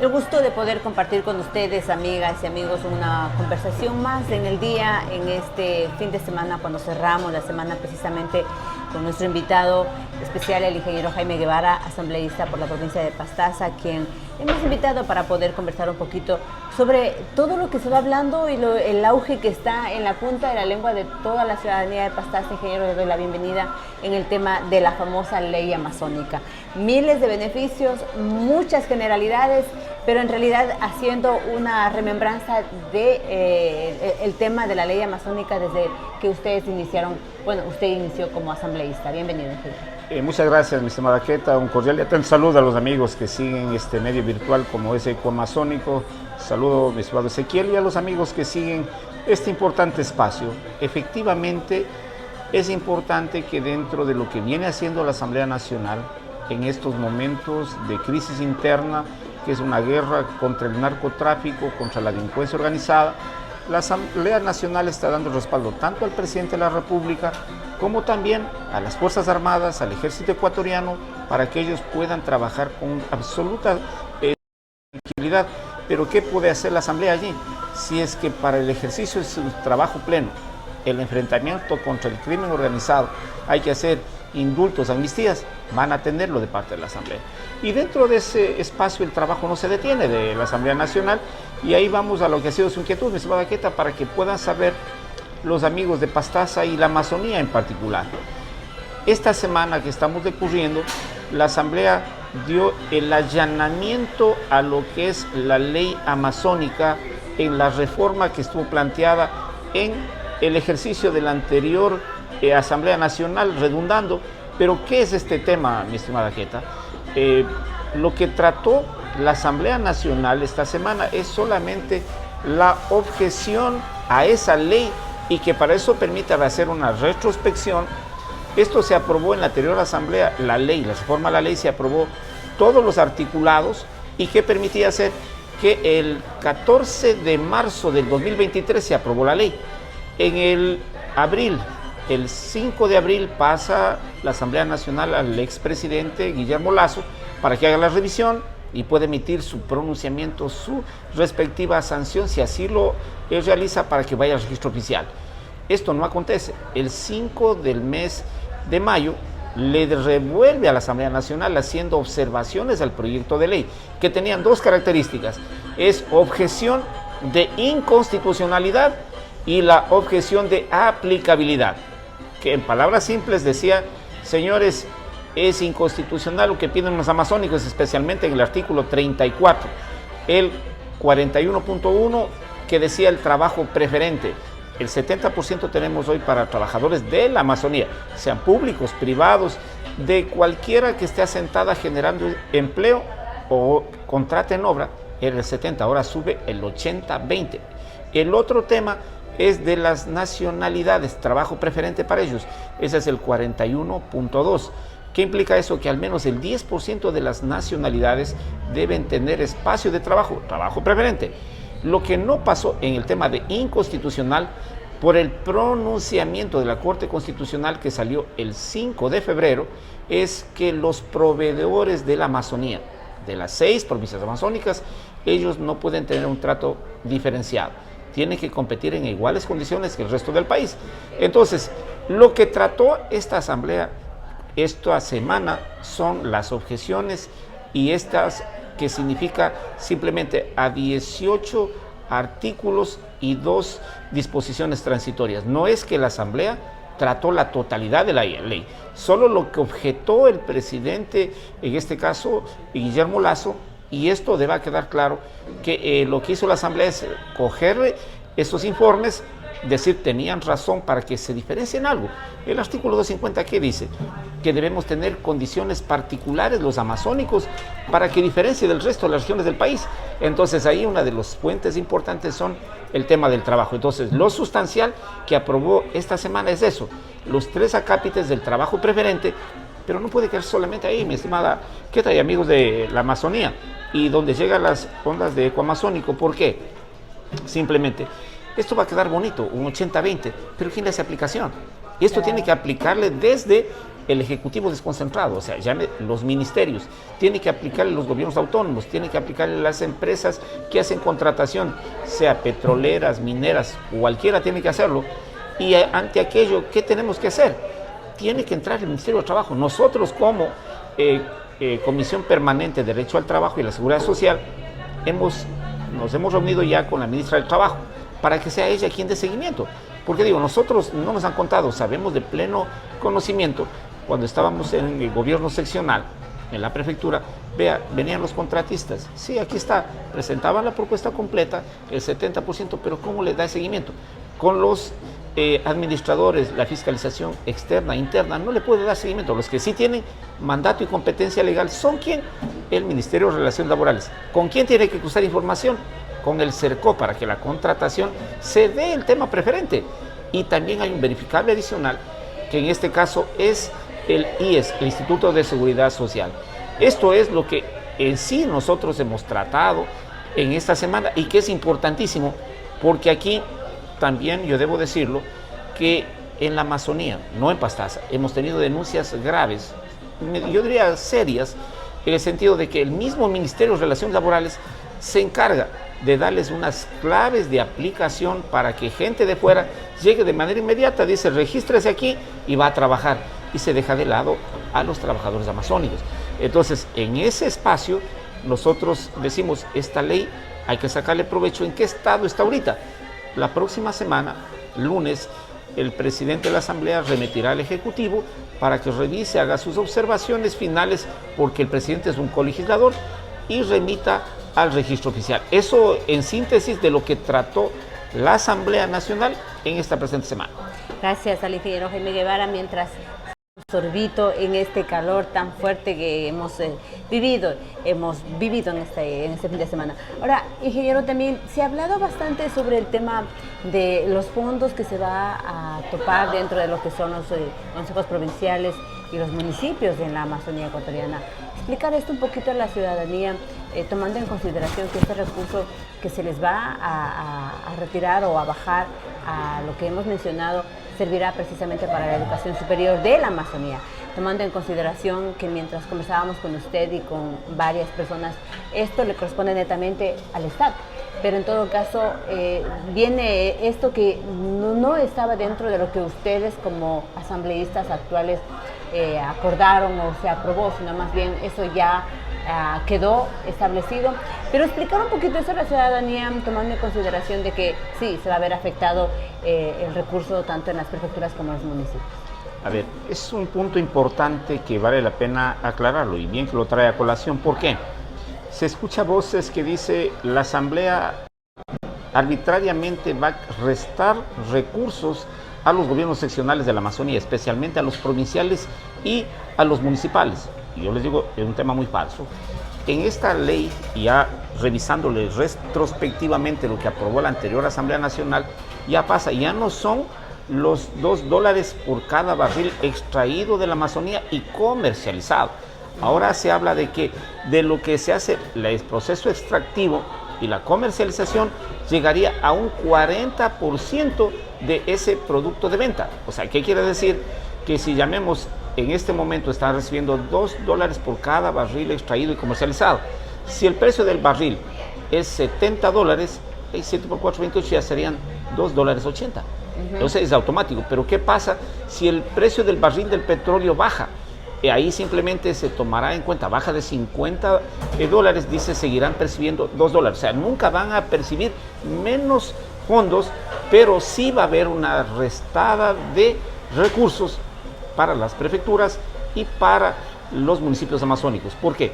el gusto de poder compartir con ustedes, amigas y amigos, una conversación más en el día, en este fin de semana, cuando cerramos la semana precisamente con nuestro invitado especial, el ingeniero Jaime Guevara, asambleísta por la provincia de Pastaza, quien hemos invitado para poder conversar un poquito sobre todo lo que se va hablando y el auge que está en la punta de la lengua de toda la ciudadanía de Pastaza. Ingeniero, le doy la bienvenida en el tema de la famosa ley amazónica. Miles de beneficios, muchas generalidades, pero en realidad haciendo una remembranza de el tema de la ley amazónica desde que ustedes iniciaron, bueno, usted inició como asambleísta. Bienvenido, ingeniero. Muchas gracias, mi estimada Queta. Un cordial y atento saludo a los amigos que siguen este medio virtual como es Ecoamazónico. Saludo, mi estimado Ezequiel, y a los amigos que siguen este importante espacio. Efectivamente, es importante que dentro de lo que viene haciendo la Asamblea Nacional en estos momentos de crisis interna, que es una guerra contra el narcotráfico, contra la delincuencia organizada, la Asamblea Nacional está dando respaldo tanto al presidente de la República como también a las Fuerzas Armadas, al Ejército Ecuatoriano, para que ellos puedan trabajar con absoluta tranquilidad. Pero ¿qué puede hacer la Asamblea allí? Si es que para el ejercicio de su trabajo pleno, el enfrentamiento contra el crimen organizado, hay que hacer indultos, amnistías, van a tenerlo de parte de la Asamblea. Y dentro de ese espacio el trabajo no se detiene de la Asamblea Nacional, y ahí vamos a lo que ha sido su inquietud, mi estimada Queta, para que puedan saber los amigos de Pastaza y la Amazonía en particular. Esta semana que estamos decurriendo, la Asamblea dio el allanamiento a lo que es la ley amazónica en la reforma que estuvo planteada en el ejercicio de la anterior Asamblea Nacional, redundando. Pero ¿qué es este tema, mi estimada Queta? Lo que trató la Asamblea Nacional esta semana es solamente la objeción a esa ley, y que para eso permite hacer una retrospección. Esto se aprobó en la anterior Asamblea, la reforma a la ley se aprobó todos los articulados, y que permitía hacer que el 14 de marzo del 2023 se aprobó la ley. En el 5 de abril pasa la Asamblea Nacional al expresidente Guillermo Lasso para que haga la revisión y pueda emitir su pronunciamiento, su respectiva sanción, si así lo realiza, para que vaya al registro oficial. Esto no acontece. El 5 del mes de mayo le revuelve a la Asamblea Nacional haciendo observaciones al proyecto de ley, que tenían dos características: es objeción de inconstitucionalidad y la objeción de aplicabilidad, que en palabras simples decía: señores, es inconstitucional lo que piden los amazónicos, especialmente en el artículo 34, el 41.1, que decía el trabajo preferente. El 70% tenemos hoy para trabajadores de la Amazonía, sean públicos, privados, de cualquiera que esté asentada generando empleo o contraten obra, era el 70, ahora sube el 80-20. El otro tema es de las nacionalidades, trabajo preferente para ellos, ese es el 41.2. ¿Qué implica eso? Que al menos el 10% de las nacionalidades deben tener espacio de trabajo, trabajo preferente. Lo que no pasó en el tema de inconstitucional, por el pronunciamiento de la Corte Constitucional que salió el 5 de febrero, es que los proveedores de la Amazonía, de las 6 provincias amazónicas, ellos no pueden tener un trato diferenciado. Tienen que competir en iguales condiciones que el resto del país. Entonces, lo que trató esta Asamblea esta semana son las objeciones, y estas que significa simplemente a 18 artículos y 2 disposiciones transitorias. No es que la Asamblea trató la totalidad de la ley, solo lo que objetó el presidente, en este caso Guillermo Lasso, y esto debe quedar claro que lo que hizo la Asamblea es coger esos informes, decir tenían razón para que se diferencien algo. El artículo 250, ¿qué dice? Que debemos tener condiciones particulares los amazónicos para que diferencie del resto de las regiones del país. Entonces ahí una de las fuentes importantes son el tema del trabajo. Entonces lo sustancial que aprobó esta semana es eso, los 3 acápites del trabajo preferente, pero no puede quedar solamente ahí, mi estimada Queta y amigos de la Amazonía, y donde llegan las ondas de Ecoamazónico. ¿Por qué? Simplemente esto va a quedar bonito, un 80-20, pero ¿quién le hace aplicación? Esto tiene que aplicarle desde el Ejecutivo desconcentrado, o sea, los ministerios, tiene que aplicarle los gobiernos autónomos, tiene que aplicarle las empresas que hacen contratación, sea petroleras, mineras, cualquiera tiene que hacerlo. Y ante aquello, ¿qué tenemos que hacer? Tiene que entrar el Ministerio de Trabajo. Nosotros como Comisión Permanente de Derecho al Trabajo y la Seguridad Social nos hemos reunido ya con la ministra del Trabajo para que sea ella quien dé seguimiento. Porque digo, nosotros no nos han contado, sabemos de pleno conocimiento, cuando estábamos en el gobierno seccional, en la prefectura, venían los contratistas. Sí, aquí está, presentaban la propuesta completa, el 70%, pero ¿cómo le da seguimiento? Con los administradores, la fiscalización externa, interna, no le puede dar seguimiento. Los que sí tienen mandato y competencia legal son ¿quién? El Ministerio de Relaciones Laborales. ¿Con quién tiene que cruzar información? Con el CERCO, para que la contratación se dé el tema preferente. Y también hay un verificable adicional, que en este caso es el IES, el Instituto de Seguridad Social. Esto es lo que en sí nosotros hemos tratado en esta semana y que es importantísimo, porque aquí también yo debo decirlo, que en la Amazonía, no en Pastaza, hemos tenido denuncias graves, yo diría serias, en el sentido de que el mismo Ministerio de Relaciones Laborales se encarga de darles unas claves de aplicación para que gente de fuera llegue de manera inmediata, dice regístrese aquí y va a trabajar, y se deja de lado a los trabajadores amazónicos. Entonces, en ese espacio, nosotros decimos, esta ley hay que sacarle provecho. ¿En qué estado está ahorita? La próxima semana, lunes, el presidente de la Asamblea remitirá al Ejecutivo para que revise, haga sus observaciones finales, porque el presidente es un colegislador, y remita al registro oficial. Eso en síntesis de lo que trató la Asamblea Nacional en esta presente semana. Gracias al ingeniero Jaime Guevara. Mientras sorbito en este calor tan fuerte que hemos vivido en este fin de semana. Ahora, ingeniero, también se ha hablado bastante sobre el tema de los fondos que se va a topar dentro de lo que son los consejos provinciales y los municipios en la Amazonía ecuatoriana. Explicar esto un poquito a la ciudadanía, tomando en consideración que este recurso que se les va a retirar o a bajar a lo que hemos mencionado servirá precisamente para la educación superior de la Amazonía, tomando en consideración que mientras conversábamos con usted y con varias personas, esto le corresponde netamente al Estado, pero en todo caso viene esto que no estaba dentro de lo que ustedes como asambleístas actuales acordaron o se aprobó, sino más bien eso ya quedó establecido. Pero explicar un poquito eso a la ciudadanía, tomando en consideración de que sí, se va a ver afectado el recurso tanto en las prefecturas como en los municipios. A ver, es un punto importante que vale la pena aclararlo, y bien que lo trae a colación. ¿Por qué? Se escucha voces que dice la Asamblea arbitrariamente va a restar recursos a los gobiernos seccionales de la Amazonía, especialmente a los provinciales y a los municipales. Y yo les digo, es un tema muy falso. En esta ley, ya revisándole retrospectivamente lo que aprobó la anterior Asamblea Nacional, ya pasa, ya no son los $2 por cada barril extraído de la Amazonía y comercializado. Ahora se habla de que de lo que se hace el proceso extractivo y la comercialización llegaría a un 40% de ese producto de venta. O sea, ¿qué quiere decir? Que si llamemos, en este momento están recibiendo $2 por cada barril extraído y comercializado. Si el precio del barril es $70, 7 por 4, 28, ya serían $2.80. Entonces es automático. Pero ¿qué pasa si el precio del barril del petróleo baja? Ahí simplemente se tomará en cuenta, baja de $50, dice, seguirán percibiendo $2. O sea, nunca van a percibir menos fondos, pero sí va a haber una restada de recursos para las prefecturas y para los municipios amazónicos. ¿Por qué?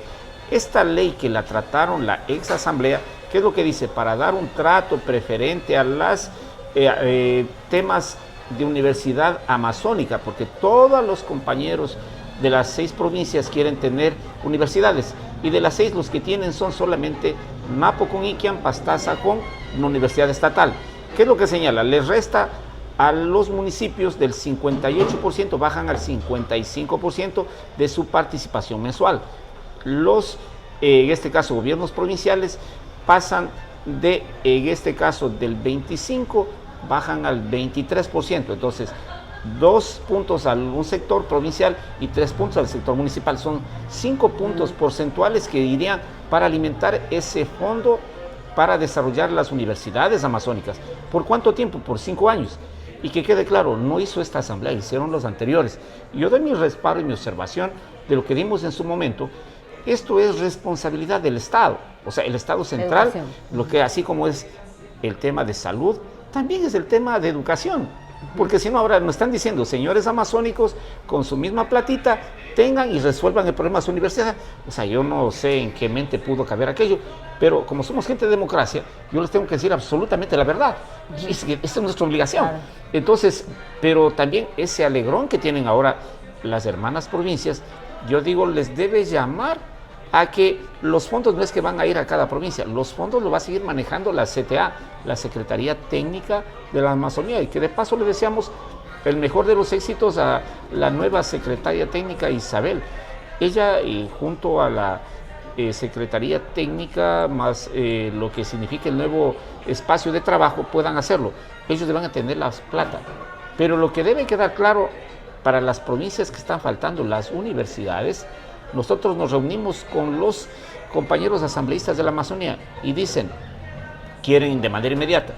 Esta ley que la trataron la ex asamblea, ¿qué es lo que dice? Para dar un trato preferente a las temas de universidad amazónica, porque todos los compañeros de las 6 provincias quieren tener universidades, y de las 6 los que tienen son solamente Napo con Iquiam, Pastaza con una universidad estatal. ¿Qué es lo que señala? Les resta a los municipios del 58%, bajan al 55% de su participación mensual. Los, en este caso, gobiernos provinciales pasan en este caso, del 25%, bajan al 23%. Entonces, 2 puntos a un sector provincial y 3 puntos al sector municipal. Son 5 puntos porcentuales que irían para alimentar ese fondo para desarrollar las universidades amazónicas. ¿Por cuánto tiempo? Por 5 años. Y que quede claro, no hizo esta asamblea, hicieron los anteriores. Yo doy mi respaldo y mi observación de lo que dimos en su momento. Esto es responsabilidad del Estado, o sea, el Estado central, lo que así como es el tema de salud, también es el tema de educación. Porque si no, ahora nos están diciendo, señores amazónicos, con su misma platita, tengan y resuelvan el problema de su universidad. O sea, yo no sé en qué mente pudo caber aquello, pero como somos gente de democracia, yo les tengo que decir absolutamente la verdad. Y esa es nuestra obligación. Claro. Entonces, pero también ese alegrón que tienen ahora las hermanas provincias, yo digo, les debe llamar a que los fondos no es que van a ir a cada provincia, los fondos lo va a seguir manejando la CTA, la Secretaría Técnica de la Amazonía, y que de paso le deseamos el mejor de los éxitos a la nueva Secretaria Técnica Isabel. Ella, y junto a la Secretaría Técnica, más lo que significa el nuevo espacio de trabajo, puedan hacerlo. Ellos van a tener la plata. Pero lo que debe quedar claro para las provincias que están faltando, las universidades, nosotros nos reunimos con los compañeros asambleístas de la Amazonía y dicen, quieren de manera inmediata.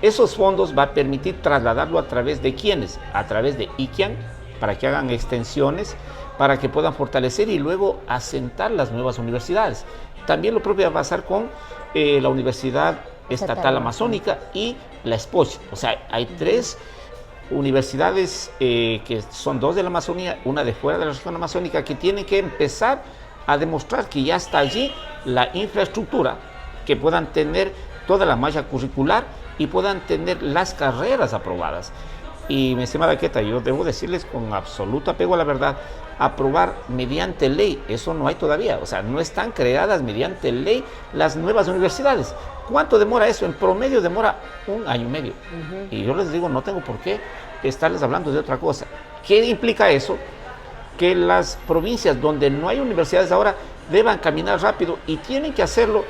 Esos fondos va a permitir trasladarlo a través de quiénes, a través de ICIAN, para que hagan extensiones, para que puedan fortalecer y luego asentar las nuevas universidades. También lo propio va a pasar con la Universidad Estatal Amazónica y la SPOCH. O sea, hay 3 universidades que son 2 de la Amazonía, una de fuera de la región amazónica, que tienen que empezar a demostrar que ya está allí la infraestructura, que puedan tener toda la malla curricular y puedan tener las carreras aprobadas. Y mi estimada Queta, yo debo decirles con absoluto apego a la verdad, aprobar mediante ley, eso no hay todavía, o sea, no están creadas mediante ley las nuevas universidades. ¿Cuánto demora eso? En promedio demora 1 año y medio. Y yo les digo, no tengo por qué estarles hablando de otra cosa. ¿Qué implica eso? Que las provincias donde no hay universidades ahora deban caminar rápido y tienen que hacerlo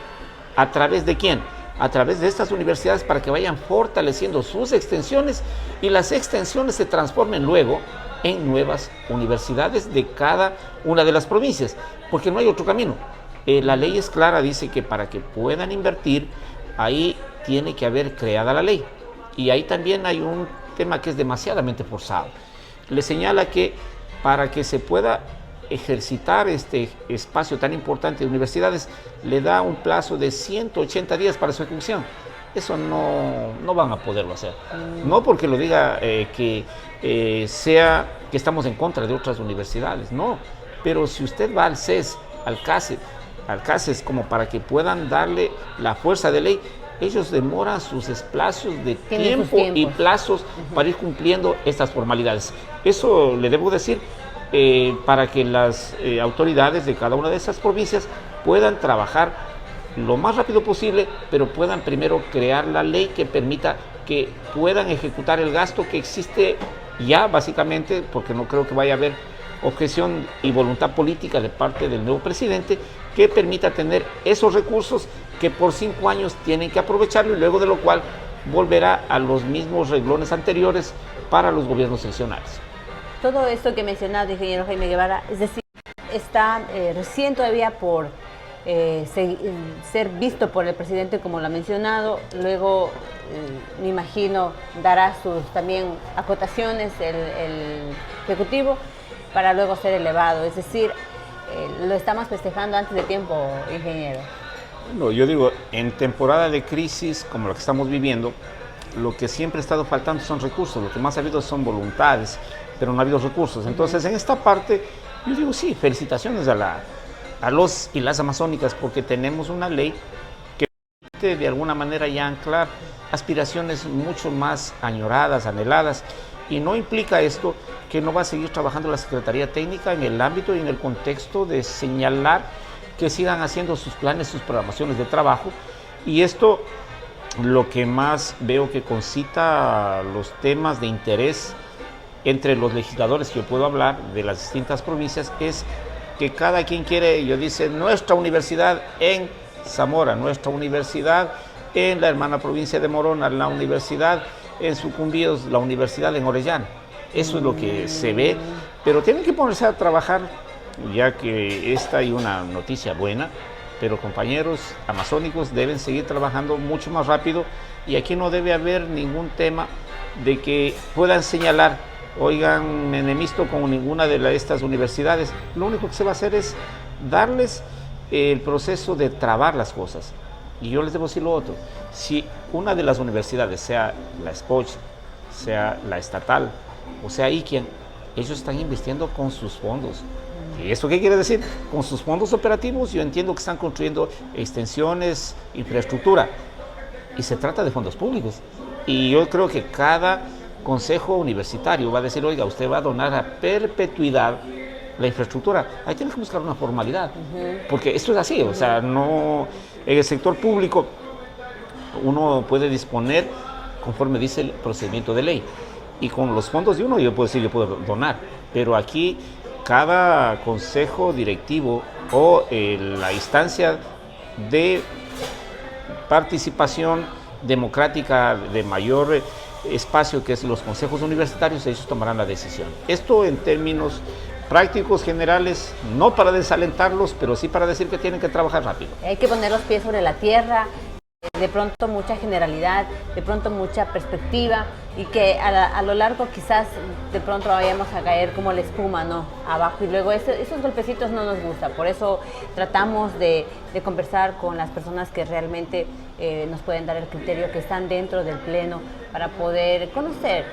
a través de ¿quién? A través de estas universidades para que vayan fortaleciendo sus extensiones y las extensiones se transformen luego en nuevas universidades de cada una de las provincias, porque no hay otro camino. La ley es clara, dice que para que puedan invertir, ahí tiene que haber creada la ley. Y ahí también hay un tema que es demasiadamente forzado. Le señala que para que se pueda ejercitar este espacio tan importante de universidades, le da un plazo de 180 días para su ejecución. Eso no van a poderlo hacer. No porque lo diga sea que estamos en contra de otras universidades, no. Pero si usted va al CES, al CACES, como para que puedan darle la fuerza de ley, ellos demoran sus espacios de tiempo y plazos para ir cumpliendo estas formalidades. Eso le debo decir para que las autoridades de cada una de esas provincias puedan trabajar lo más rápido posible, pero puedan primero crear la ley que permita que puedan ejecutar el gasto que existe ya básicamente, porque no creo que vaya a haber objeción y voluntad política de parte del nuevo presidente que permita tener esos recursos que por 5 años tienen que aprovecharlo y luego de lo cual volverá a los mismos renglones anteriores para los gobiernos seccionales. Todo esto que mencionaba, ingeniero Jaime Guevara, es decir, está recién todavía por ser visto por el presidente, como lo ha mencionado. Luego, me imagino, dará sus también acotaciones el Ejecutivo para luego ser elevado. Es decir, lo estamos festejando antes de tiempo, ingeniero. No, yo digo, en temporada de crisis como la que estamos viviendo, lo que siempre ha estado faltando son recursos, lo que más ha habido son voluntades, pero no ha habido recursos. Entonces, en esta parte, yo digo, sí, felicitaciones a los y las amazónicas, porque tenemos una ley que permite de alguna manera ya anclar aspiraciones mucho más añoradas, anheladas, y no implica esto que no va a seguir trabajando la Secretaría Técnica en el ámbito y en el contexto de señalar que sigan haciendo sus planes, sus programaciones de trabajo, y esto lo que más veo que concita los temas de interés entre los legisladores que yo puedo hablar de las distintas provincias es que cada quien quiere, yo dice, nuestra universidad en Zamora, nuestra universidad en la hermana provincia de Morona, la universidad en Sucumbíos, la universidad en Orellana. Eso es lo que se ve, pero tienen que ponerse a trabajar, ya que esta hay una noticia buena, pero compañeros amazónicos deben seguir trabajando mucho más rápido y aquí no debe haber ningún tema de que puedan señalar, oigan, me enemisto con ninguna de estas universidades. Lo único que se va a hacer es darles el proceso de trabar las cosas. Y yo les debo decir lo otro, si una de las universidades, sea la SPOCH, sea la estatal, o sea IQUIAN, ellos están invirtiendo con sus fondos. ¿Y eso qué quiere decir? Con sus fondos operativos yo entiendo que están construyendo extensiones, infraestructura, y se trata de fondos públicos. Y yo creo que cada consejo universitario va a decir, oiga, usted va a donar a perpetuidad la infraestructura. Ahí tiene que buscar una formalidad, porque esto es así, o sea, no, en el sector público uno puede disponer conforme dice el procedimiento de ley, y con los fondos de uno yo puedo decir, yo puedo donar, pero aquí cada consejo directivo o la instancia de participación democrática de mayor espacio, que es los consejos universitarios, ellos tomarán la decisión. Esto en términos prácticos generales, no para desalentarlos, pero sí para decir que tienen que trabajar rápido. Hay que poner los pies sobre la tierra, de pronto mucha generalidad, de pronto mucha perspectiva, y que a lo largo quizás de pronto vayamos a caer como la espuma, ¿no? Abajo, y luego esos golpecitos no nos gustan. Por eso tratamos de conversar con las personas que realmente nos pueden dar el criterio, que están dentro del pleno, para poder conocer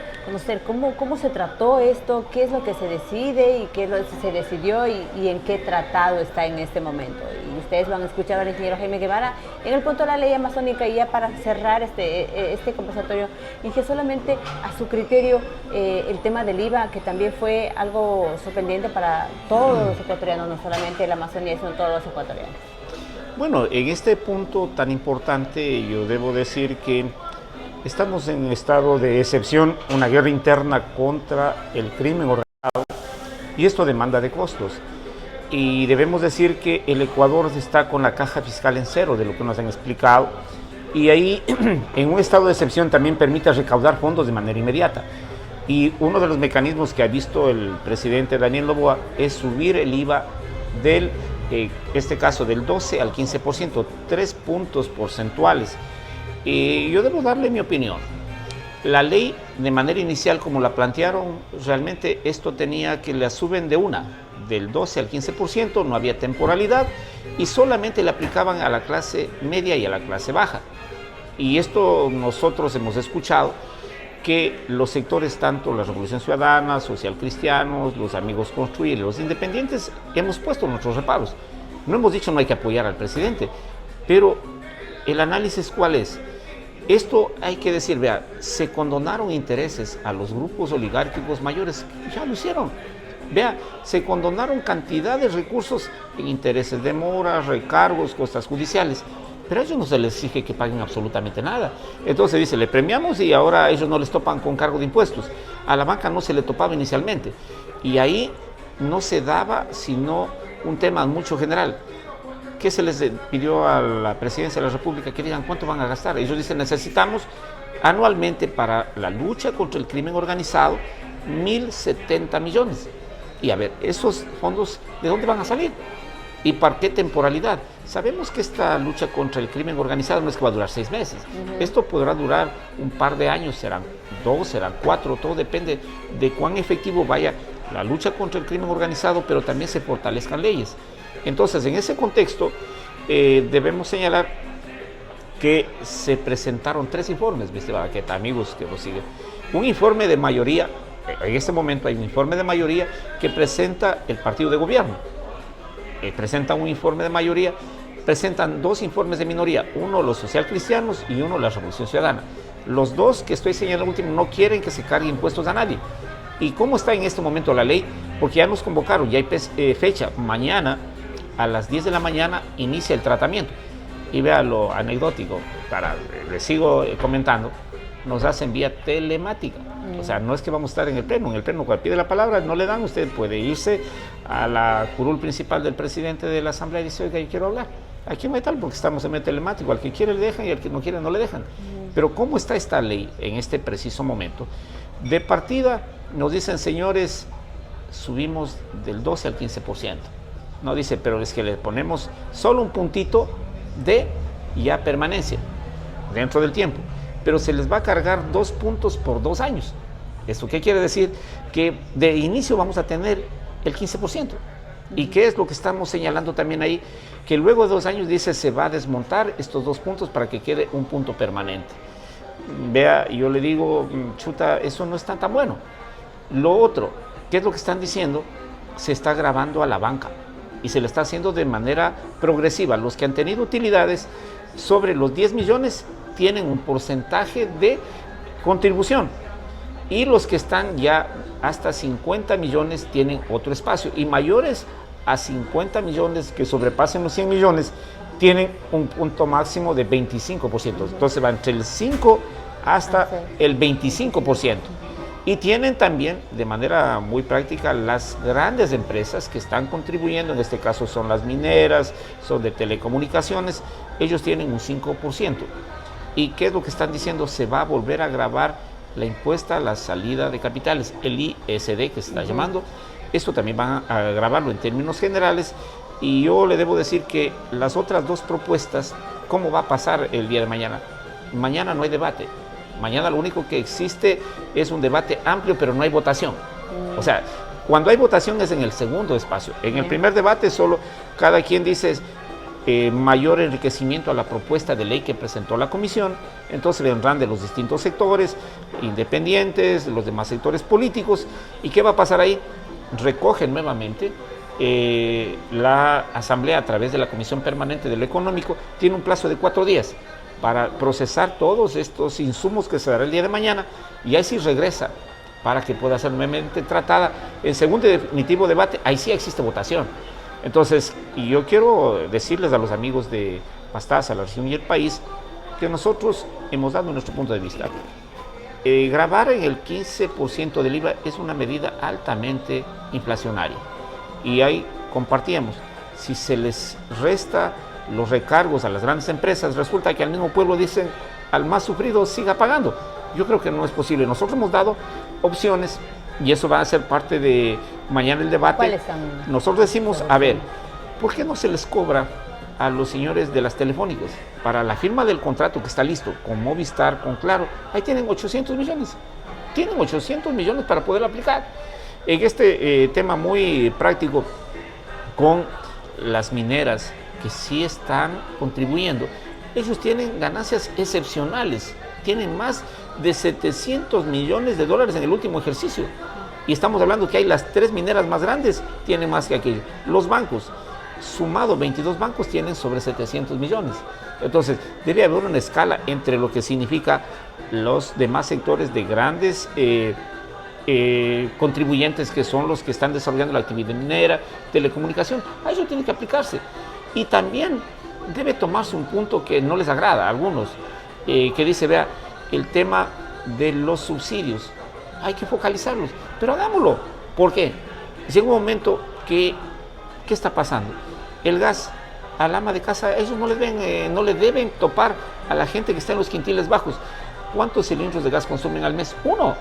cómo se trató esto, qué es lo que se decide y qué es lo que se decidió y en qué tratado está en este momento. Y ustedes lo han escuchado al ingeniero Jaime Guevara en el punto de la ley amazónica. Y ya para cerrar este conversatorio, y que solamente a su criterio el tema del IVA, que también fue algo sorprendente para todos los ecuatorianos, no solamente la Amazonía, sino todos los ecuatorianos. Bueno, en este punto tan importante yo debo decir que estamos en estado de excepción, una guerra interna contra el crimen organizado, y esto demanda de costos. Y debemos decir que el Ecuador está con la caja fiscal en cero, de lo que nos han explicado, y ahí en un estado de excepción también permite recaudar fondos de manera inmediata. Y uno de los mecanismos que ha visto el presidente Daniel Noboa es subir el IVA del, este caso, del 12 al 15%, 3 puntos porcentuales. Y yo debo darle mi opinión. La ley, de manera inicial, como la plantearon, realmente esto tenía que la suben del 12 al 15%, no había temporalidad, y solamente le aplicaban a la clase media y a la clase baja. Y esto nosotros hemos escuchado que los sectores, tanto la Revolución Ciudadana, Social Cristianos, los Amigos Construir, los independientes, hemos puesto nuestros reparos. No hemos dicho no hay que apoyar al presidente, pero el análisis ¿cuál es? Esto hay que decir, vea, se condonaron intereses a los grupos oligárquicos mayores, ya lo hicieron. Vea, se condonaron cantidad de recursos en intereses de mora, recargos, costas judiciales, pero a ellos no se les exige que paguen absolutamente nada. Entonces dice, le premiamos y ahora a ellos no les topan con cargo de impuestos. A la banca no se le topaba inicialmente. Y ahí no se daba sino un tema mucho general. ¿Qué se les pidió a la Presidencia de la República? Que digan cuánto van a gastar. Ellos dicen, necesitamos anualmente para la lucha contra el crimen organizado 1.070 millones. Y a ver, esos fondos, ¿de dónde van a salir? ¿Y para qué temporalidad? Sabemos que esta lucha contra el crimen organizado no es que va a durar 6 meses. Esto podrá durar un par de años, serán 2, serán 4, todo depende de cuán efectivo vaya la lucha contra el crimen organizado, pero también se fortalezcan leyes. Entonces, en ese contexto, debemos señalar que se presentaron 3 informes, ¿viste, Baqueta, amigos que lo siguen? Un informe de mayoría, en este momento hay un informe de mayoría que presenta el partido de gobierno. Presenta un informe de mayoría, presentan 2 informes de minoría, uno los socialcristianos y uno la Revolución Ciudadana. Los 2 que estoy señalando último no quieren que se cargue impuestos a nadie. ¿Y cómo está en este momento la ley? Porque ya nos convocaron, ya hay fecha, mañana a las 10 de la mañana inicia el tratamiento. Y vea lo anecdótico, les sigo comentando, nos hacen vía telemática. O sea, no es que vamos a estar en el pleno cuando pide la palabra no le dan, usted puede irse a la curul principal del presidente de la asamblea y dice, oiga, yo quiero hablar. Aquí no hay tal porque estamos en medio telemático, al que quiere le dejan y al que no quiere no le dejan. Pero ¿cómo está esta ley en este preciso momento? De partida nos dicen, señores, subimos del 12 al 15%. No dice, pero es que le ponemos solo un puntito de ya permanencia dentro del tiempo, pero se les va a cargar 2 puntos por 2 años. ¿Eso qué quiere decir? Que de inicio vamos a tener el 15%. ¿Y qué es lo que estamos señalando también ahí? Que luego de 2 años dice se va a desmontar estos 2 puntos para que quede un punto permanente. Vea, yo le digo, chuta, eso no está tan bueno. Lo otro, ¿qué es lo que están diciendo? Se está grabando a la banca y se le está haciendo de manera progresiva. Los que han tenido utilidades sobre los 10 millones tienen un porcentaje de contribución y los que están ya hasta 50 millones tienen otro espacio y mayores a 50 millones que sobrepasen los 100 millones tienen un punto máximo de 25%. Entonces va entre el 5 hasta el 25%. Y tienen también, de manera muy práctica, las grandes empresas que están contribuyendo, en este caso son las mineras, son de telecomunicaciones, ellos tienen un 5%. ¿Y qué es lo que están diciendo? Se va a volver a gravar la impuesta a la salida de capitales, el ISD que se está llamando. Esto también van a grabarlo en términos generales. Y yo le debo decir que las otras 2 propuestas, ¿cómo va a pasar el día de mañana? Mañana no hay debate. Mañana lo único que existe es un debate amplio, pero no hay votación. O sea, cuando hay votación es en el segundo espacio. En el primer debate solo cada quien dice mayor enriquecimiento a la propuesta de ley que presentó la comisión. Entonces vendrán de los distintos sectores, independientes, los demás sectores políticos. ¿Y qué va a pasar ahí? Recogen nuevamente. La Asamblea, a través de la Comisión Permanente de lo Económico, tiene un plazo de 4 días para procesar todos estos insumos que se dará el día de mañana y ahí sí regresa para que pueda ser nuevamente tratada. En segundo y definitivo debate, ahí sí existe votación. Entonces, y yo quiero decirles a los amigos de Pastaza, la región y el país, que nosotros hemos dado nuestro punto de vista. Gravar en el 15% del IVA es una medida altamente inflacionaria. Y ahí compartíamos, si se les resta los recargos a las grandes empresas, resulta que al mismo pueblo dicen, al más sufrido siga pagando. Yo creo que no es posible. Nosotros hemos dado opciones y eso va a ser parte de mañana el debate. ¿Cuáles son? Nosotros decimos, a ver, ¿por qué no se les cobra a los señores de las telefónicas para la firma del contrato que está listo con Movistar, con Claro? Ahí tienen 800 millones. Tienen 800 millones para poder aplicar. En este tema muy práctico con las mineras que sí están contribuyendo, ellos tienen ganancias excepcionales, tienen más de 700 millones de dólares en el último ejercicio. Y estamos hablando que hay las 3 mineras más grandes, tienen más que aquello. Los bancos, sumado 22 bancos, tienen sobre 700 millones. Entonces, debe haber una escala entre lo que significa los demás sectores de grandes contribuyentes que son los que están desarrollando la actividad minera, telecomunicación. A eso tiene que aplicarse. Y también debe tomarse un punto que no les agrada a algunos, que dice, vea, el tema de los subsidios, hay que focalizarlos, pero hagámoslo. ¿Por qué? Llega un momento que, ¿qué está pasando? El gas al ama de casa, ellos no le deben topar a la gente que está en los quintiles bajos. ¿Cuántos cilindros de gas consumen al mes? 1.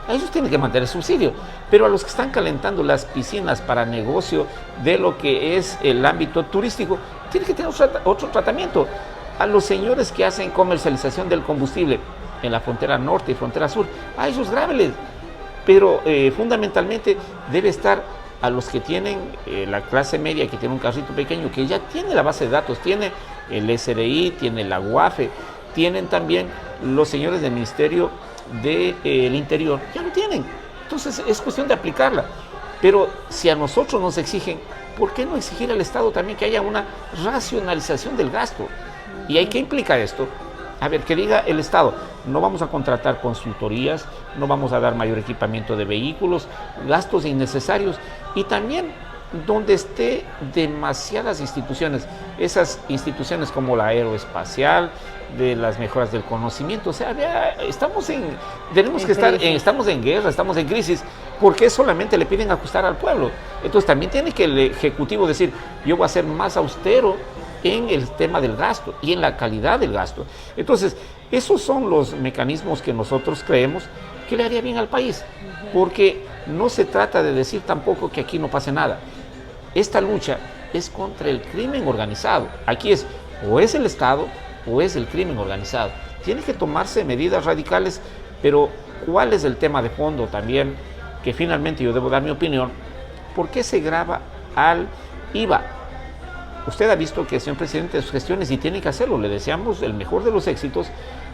A ellos tienen que mantener el subsidio, pero a los que están calentando las piscinas para negocio de lo que es el ámbito turístico, tienen que tener otro tratamiento. A los señores que hacen comercialización del combustible en la frontera norte y frontera sur, a ellos grábeles, pero fundamentalmente debe estar a los que tienen la clase media, que tiene un carrito pequeño, que ya tiene la base de datos, tiene el SRI, tiene la UAFE, tienen también los señores del Ministerio del Interior, ya lo tienen. Entonces es cuestión de aplicarla. Pero si a nosotros nos exigen, ¿por qué no exigir al Estado también que haya una racionalización del gasto? ¿Y ahí qué implica esto? A ver, que diga el Estado, no vamos a contratar consultorías, no vamos a dar mayor equipamiento de vehículos, gastos innecesarios, y también donde esté demasiadas instituciones, esas instituciones como la aeroespacial, de las mejoras del conocimiento, o sea, ya estamos en guerra, estamos en crisis, porque solamente le piden ajustar al pueblo. Entonces también tiene que el Ejecutivo decir, yo voy a ser más austero en el tema del gasto y en la calidad del gasto. Entonces, esos son los mecanismos que nosotros creemos que le haría bien al país, porque no se trata de decir tampoco que aquí no pase nada. Esta lucha es contra el crimen organizado. Aquí es o es el Estado o es el crimen organizado. Tiene que tomarse medidas radicales, pero ¿cuál es el tema de fondo también? Que finalmente yo debo dar mi opinión. ¿Por qué se grava al IVA? Usted ha visto que el señor presidente de sus gestiones, y tiene que hacerlo, le deseamos el mejor de los éxitos,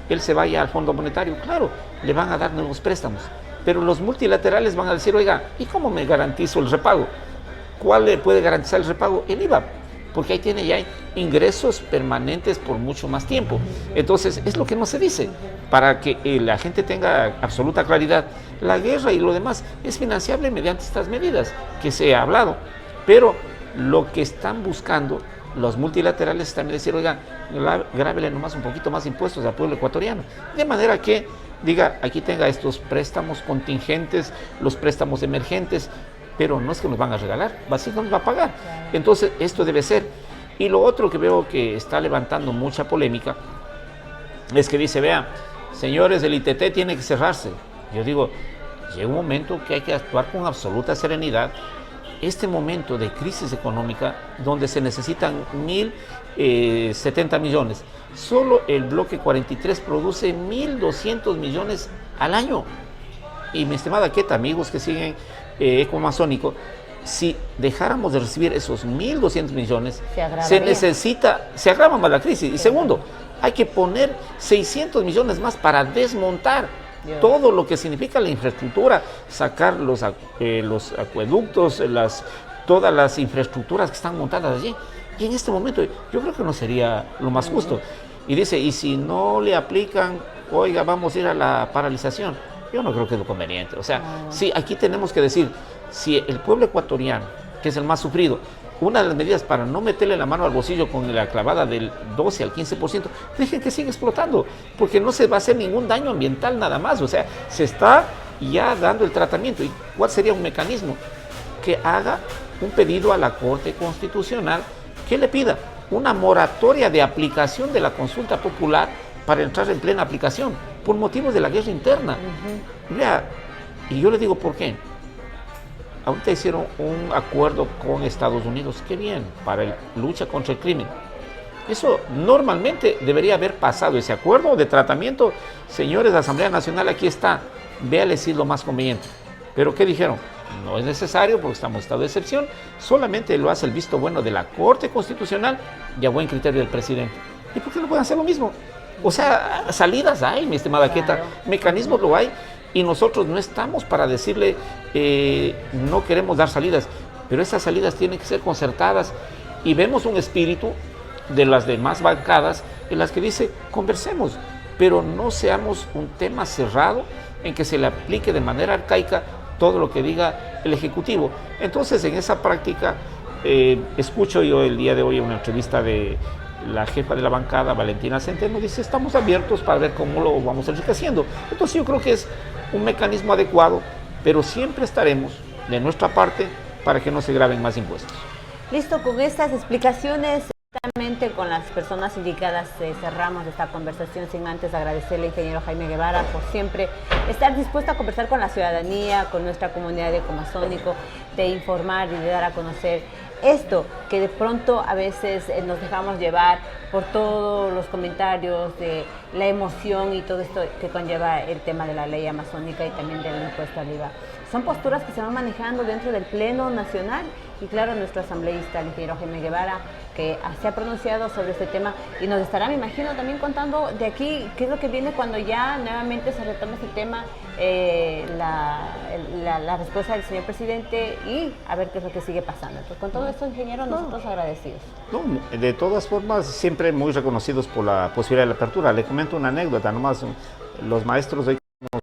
él se vaya al Fondo Monetario. Claro, le van a dar nuevos préstamos, pero los multilaterales van a decir, oiga, ¿y cómo me garantizo el repago? ¿Cuál le puede garantizar el repago? El IVA, porque ahí tiene ya ingresos permanentes por mucho más tiempo. Entonces, es lo que no se dice, para que la gente tenga absoluta claridad. La guerra y lo demás es financiable mediante estas medidas que se ha hablado, pero lo que están buscando los multilaterales es también decir, oiga, grábele nomás un poquito más impuestos al pueblo ecuatoriano, de manera que diga, aquí tenga estos préstamos contingentes, los préstamos emergentes, pero no es que nos van a regalar, así no nos va a pagar. Entonces, esto debe ser. Y lo otro que veo que está levantando mucha polémica es que dice, vea, señores, el ITT tiene que cerrarse. Yo digo, llega un momento que hay que actuar con absoluta serenidad. Este momento de crisis económica, donde se necesitan 1.070 millones, solo el bloque 43 produce 1.200 millones al año. Y mi estimada Queta, amigos que siguen Ecoamazónico, si dejáramos de recibir esos 1.200 millones, se agrava más la crisis. Y segundo, hay que poner 600 millones más para desmontar todo lo que significa la infraestructura, sacar los acueductos, todas las infraestructuras que están montadas allí. Y en este momento yo creo que no sería lo más justo. Y dice, y si no le aplican, oiga, vamos a ir a la paralización. Yo no creo que es lo conveniente. O sea, sí, aquí tenemos que decir, si el pueblo ecuatoriano, que es el más sufrido, una de las medidas para no meterle la mano al bolsillo con la clavada del 12 al 15%, dejen que siga explotando, porque no se va a hacer ningún daño ambiental nada más. O sea, se está ya dando el tratamiento. ¿Y cuál sería un mecanismo? Que haga un pedido a la Corte Constitucional que le pida una moratoria de aplicación de la consulta popular para entrar en plena aplicación, por motivos de la guerra interna. Vea, y yo le digo por qué. Ahorita hicieron un acuerdo con Estados Unidos, qué bien, para la lucha contra el crimen. Eso normalmente debería haber pasado, ese acuerdo de tratamiento. Señores de la Asamblea Nacional, aquí está, véale si es lo más conveniente. Pero ¿qué dijeron? No es necesario porque estamos en estado de excepción, solamente lo hace el visto bueno de la Corte Constitucional y a buen criterio del presidente. ¿Y por qué no pueden hacer lo mismo? O sea, salidas hay, mi estimada Queta, mecanismos lo hay, y nosotros no estamos para decirle no queremos dar salidas, pero esas salidas tienen que ser concertadas, y vemos un espíritu de las demás bancadas en las que dice conversemos, pero no seamos un tema cerrado en que se le aplique de manera arcaica todo lo que diga el Ejecutivo. Entonces, en esa práctica, escucho yo el día de hoy una entrevista de la jefa de la bancada, Valentina Centeno, dice, estamos abiertos para ver cómo lo vamos enriqueciendo. Entonces yo creo que es un mecanismo adecuado, pero siempre estaremos de nuestra parte para que no se graben más impuestos. Listo, con estas explicaciones, exactamente con las personas indicadas, cerramos esta conversación, sin antes agradecerle al ingeniero Jaime Guevara por siempre estar dispuesto a conversar con la ciudadanía, con nuestra comunidad de Ecoamazónico, de informar y de dar a conocer esto, que de pronto a veces nos dejamos llevar por todos los comentarios de la emoción y todo esto que conlleva el tema de la ley amazónica y también del impuesto al IVA. Son posturas que se van manejando dentro del Pleno Nacional, y claro, nuestro asambleísta, el ingeniero Jaime Guevara, que se ha pronunciado sobre este tema y nos estará, me imagino, también contando de aquí qué es lo que viene cuando ya nuevamente se retome este tema, la respuesta del señor presidente, y a ver qué es lo que sigue pasando. Entonces, con todo esto, ingeniero, nosotros agradecidos. No, de todas formas, siempre muy reconocidos por la posibilidad de la apertura. Le comento una anécdota, nomás, los maestros hoy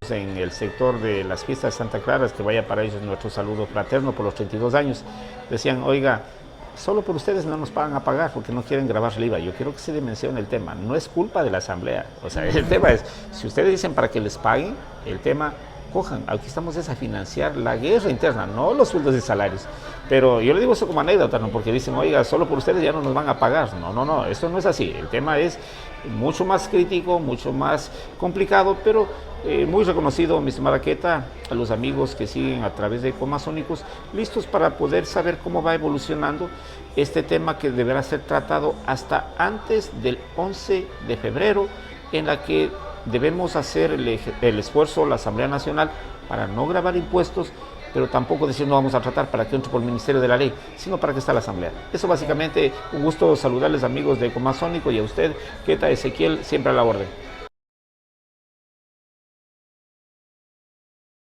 en el sector de las fiestas de Santa Clara, que vaya para ellos nuestro saludo fraterno por los 32 años, decían, oiga, solo por ustedes no nos van a pagar porque no quieren grabar el IVA. Yo quiero que se dimensione el tema, no es culpa de la Asamblea, o sea, el tema es, si ustedes dicen para que les paguen, el tema cojan, aquí estamos a financiar la guerra interna, no los sueldos y salarios. Pero yo le digo eso como anécdota, ¿no? Porque dicen, oiga, solo por ustedes ya no nos van a pagar. No, esto no es así. El tema es mucho más crítico, mucho más complicado, pero muy reconocido, mi estimada Keta, a los amigos que siguen a través de Comasónicos, listos para poder saber cómo va evolucionando este tema que deberá ser tratado hasta antes del 11 de febrero, en la que debemos hacer el esfuerzo, la Asamblea Nacional, para no gravar impuestos, pero tampoco decir no vamos a tratar para que entre por el Ministerio de la Ley, sino para que está la Asamblea. Eso básicamente, un gusto saludarles amigos de Comasónico y a usted, Keta Ezequiel, siempre a la orden.